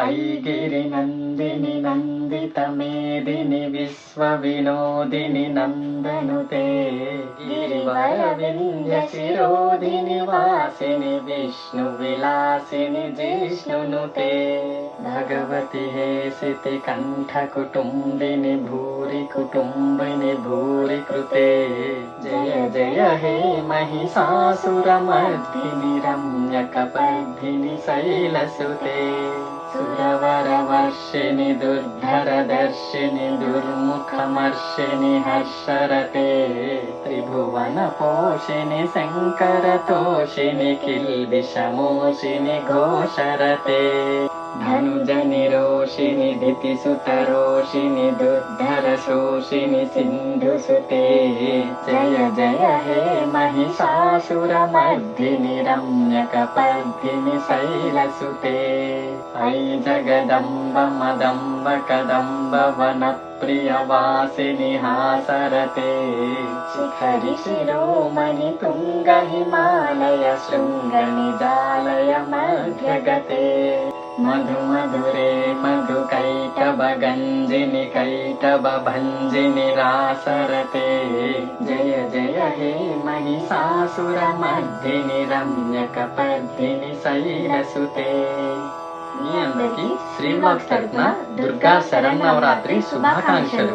ऐगिरिनन्दिनि नन्दितमेदिनि विश्वविनोदिनि नन्दनुते गिरिवरविन्ध्यशिरोधिनि वासिनि विष्णुविलासिनि जिष्णुनुते भगवति हेसिति कण्ठकुटुम्बिनि भूरि कुटुम्बिनि भूरि कृते जय जय हे महिषासुरमर्दिनि रम्यकपर्दिनि शैलसुते सुरवरवर्षिणि दुर्धरदर्शिनि दुर्मुखमर्षिणि हर्षरते त्रिभुवनपोषिणि शङ्करतोषिणि किल्बिषमोषिणि घोषरते धनुजनिरोषिणि दितिसुतरोषिणि दुर्धरशोषिणि सिन्धुसुते जय जय हे महिषासुरमर्दिनि रम्यकपर्दिनि शैलसुते ऐ जगदम्ब मदम्ब कदम्ब वनप्रियवासिनि हासरते शिखरि शिरोमणि तुङ्ग हिमालय शृङ्गनिजालय मध्यगते मधुमधुरे मधुकैटभगञ्जिनि कैटभभञ्जिनि रासरते जय जय हे महिषासुरमर्दिनि रम्यकपर्दिनि शैलसुते మీ అందరికీ శ్రీవాక్స్ తరపున దుర్గా శరన్నవరాత్రి శుభాకాంక్షలు.